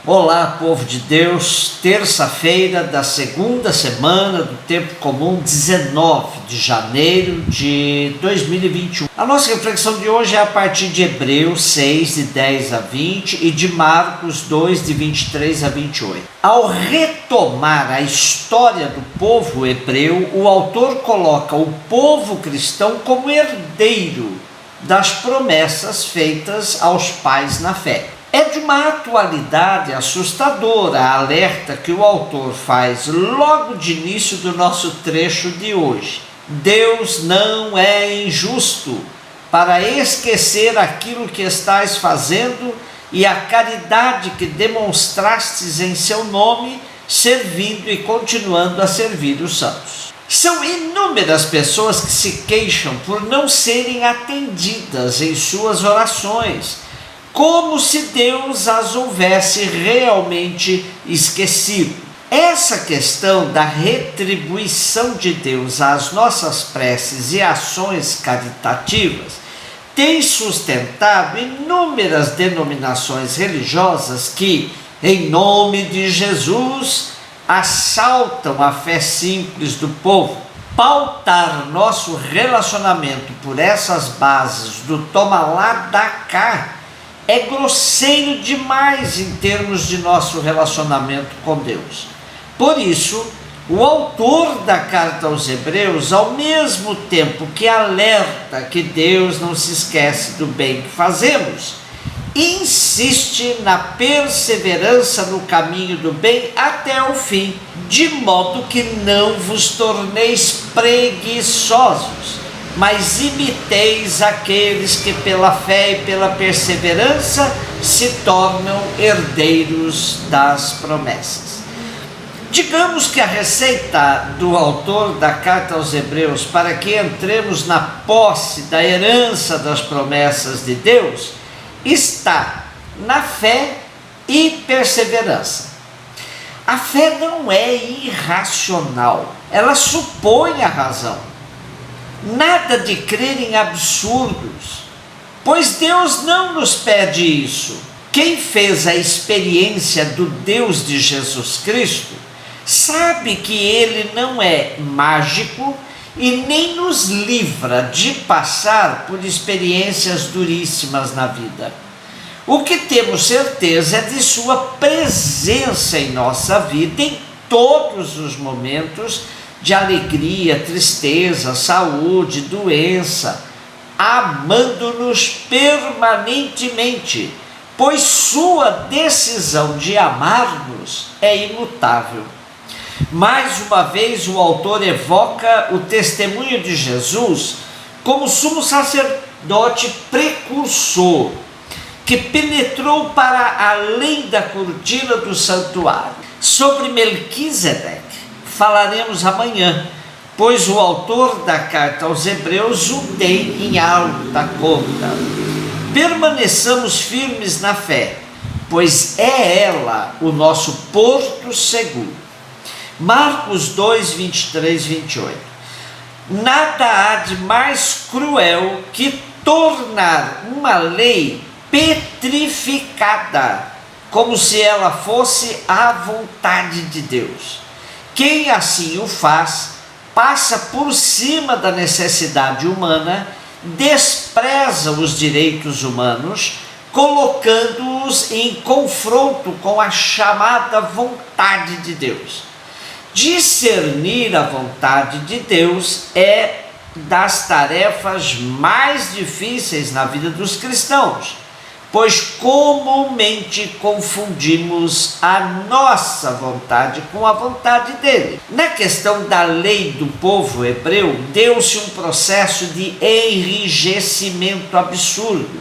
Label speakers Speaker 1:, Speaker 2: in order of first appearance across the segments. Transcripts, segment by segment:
Speaker 1: Olá, povo de Deus, terça-feira da segunda semana do Tempo Comum, 19 de janeiro de 2021. A nossa reflexão de hoje é a partir de Hebreus 6, de 10 a 20 e de Marcos 2, de 23 a 28. Ao retomar a história do povo hebreu, o autor coloca o povo cristão como herdeiro das promessas feitas aos pais na fé. É de uma atualidade assustadora a alerta que o autor faz logo de início do nosso trecho de hoje. Deus não é injusto para esquecer aquilo que estais fazendo e a caridade que demonstrastes em seu nome, servindo e continuando a servir os santos. São inúmeras pessoas que se queixam por não serem atendidas em suas orações, como se Deus as houvesse realmente esquecido. Essa questão da retribuição de Deus às nossas preces e ações caritativas tem sustentado inúmeras denominações religiosas que, em nome de Jesus, assaltam a fé simples do povo. Pautar nosso relacionamento por essas bases do toma lá da cá é grosseiro demais em termos de nosso relacionamento com Deus. Por isso, o autor da carta aos Hebreus, ao mesmo tempo que alerta que Deus não se esquece do bem que fazemos, insiste na perseverança no caminho do bem até o fim, de modo que não vos torneis preguiçosos, mas imiteis aqueles que pela fé e pela perseverança se tornam herdeiros das promessas. Digamos que a receita do autor da carta aos Hebreus para que entremos na posse da herança das promessas de Deus está na fé e perseverança. A fé não é irracional, ela supõe a razão. Nada de crer em absurdos, pois Deus não nos pede isso. Quem fez a experiência do Deus de Jesus Cristo sabe que Ele não é mágico e nem nos livra de passar por experiências duríssimas na vida. O que temos certeza é de Sua presença em nossa vida em todos os momentos de alegria, tristeza, saúde, doença, amando-nos permanentemente, pois Sua decisão de amar-nos é imutável. Mais uma vez, o autor evoca o testemunho de Jesus como sumo sacerdote precursor, que penetrou para além da cortina do santuário. Sobre Melquisedeque falaremos amanhã, pois o autor da carta aos Hebreus o tem em alta conta. Permaneçamos firmes na fé, pois é ela o nosso porto seguro. Marcos 2, 23, 28. Nada há de mais cruel que tornar uma lei petrificada, como se ela fosse a vontade de Deus. Quem assim o faz, passa por cima da necessidade humana, despreza os direitos humanos, colocando-os em confronto com a chamada vontade de Deus. Discernir a vontade de Deus é das tarefas mais difíceis na vida dos cristãos, pois comumente confundimos a nossa vontade com a vontade dele. Na questão da lei do povo hebreu, deu-se um processo de enrijecimento absurdo,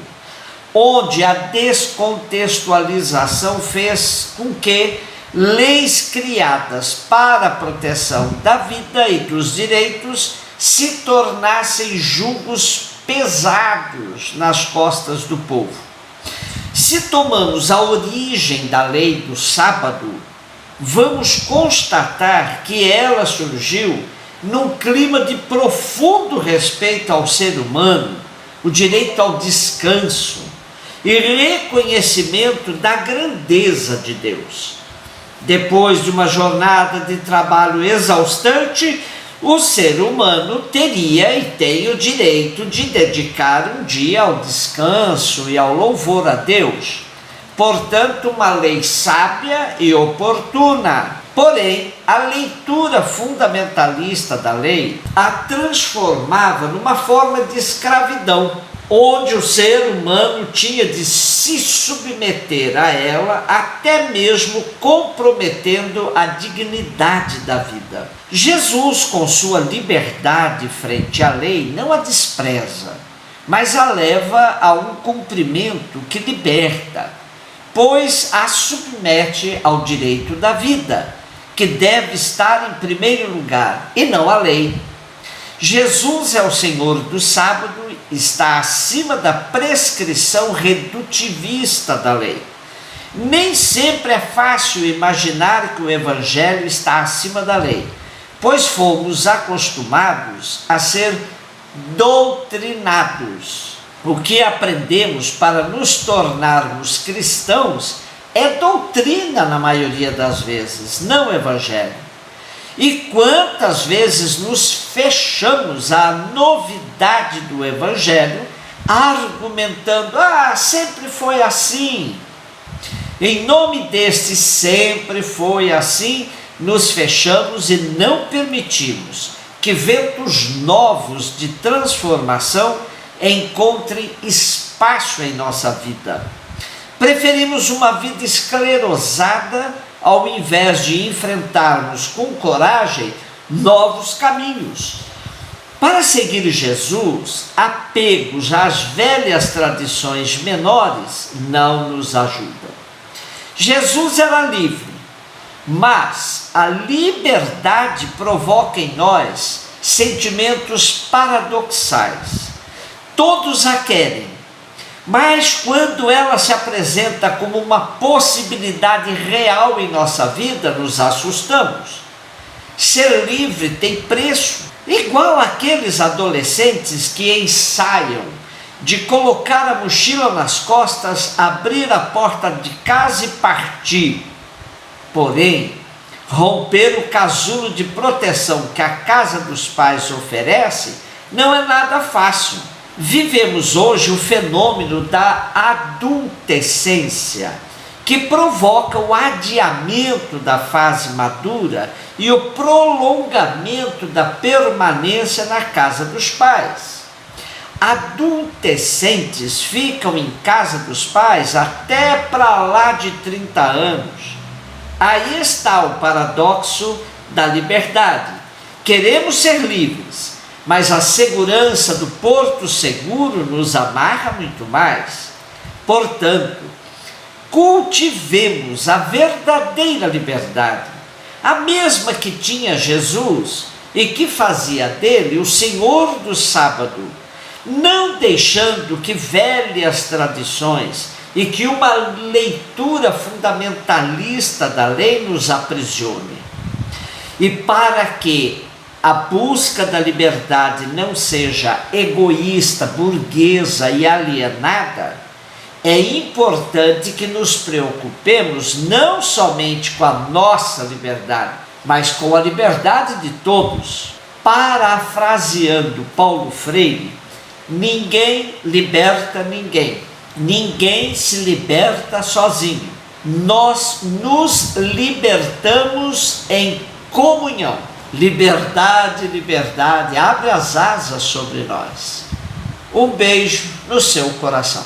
Speaker 1: onde a descontextualização fez com que leis criadas para a proteção da vida e dos direitos se tornassem jugos pesados nas costas do povo. Se tomamos a origem da lei do sábado, vamos constatar que ela surgiu num clima de profundo respeito ao ser humano, o direito ao descanso, e reconhecimento da grandeza de Deus. Depois de uma jornada de trabalho exaustante, o ser humano teria e tem o direito de dedicar um dia ao descanso e ao louvor a Deus. Portanto, uma lei sábia e oportuna. Porém, a leitura fundamentalista da lei a transformava numa forma de escravidão, onde o ser humano tinha de se submeter a ela, até mesmo comprometendo a dignidade da vida. Jesus, com sua liberdade frente à lei, não a despreza, mas a leva a um cumprimento que liberta, pois a submete ao direito da vida, que deve estar em primeiro lugar, e não a lei. Jesus é o Senhor do sábado, está acima da prescrição redutivista da lei. Nem sempre é fácil imaginar que o Evangelho está acima da lei, pois fomos acostumados a ser doutrinados. O que aprendemos para nos tornarmos cristãos é doutrina na maioria das vezes, não Evangelho. E quantas vezes nos fechamos à novidade do Evangelho, argumentando, sempre foi assim. Em nome deste sempre foi assim, nos fechamos e não permitimos que ventos novos de transformação encontrem espaço em nossa vida. Preferimos uma vida esclerosada ao invés de enfrentarmos com coragem novos caminhos. Para seguir Jesus, apegos às velhas tradições menores não nos ajudam. Jesus era livre, mas a liberdade provoca em nós sentimentos paradoxais. Todos a querem, mas quando ela se apresenta como uma possibilidade real em nossa vida, nos assustamos. Ser livre tem preço, igual aqueles adolescentes que ensaiam de colocar a mochila nas costas, abrir a porta de casa e partir. Porém, romper o casulo de proteção que a casa dos pais oferece não é nada fácil. Vivemos hoje o fenômeno da adultescência, que provoca o adiamento da fase madura e o prolongamento da permanência na casa dos pais. Adolescentes ficam em casa dos pais até para lá de 30 anos. Aí está o paradoxo da liberdade. Queremos ser livres, mas a segurança do porto seguro nos amarra muito mais. Portanto, cultivemos a verdadeira liberdade, a mesma que tinha Jesus e que fazia dele o Senhor do sábado, não deixando que velhas tradições e que uma leitura fundamentalista da lei nos aprisione. E para que a busca da liberdade não seja egoísta, burguesa e alienada, é importante que nos preocupemos não somente com a nossa liberdade, mas com a liberdade de todos. Parafraseando Paulo Freire, ninguém liberta ninguém, ninguém se liberta sozinho. Nós nos libertamos em comunhão. Liberdade, liberdade, abre as asas sobre nós. Um beijo no seu coração.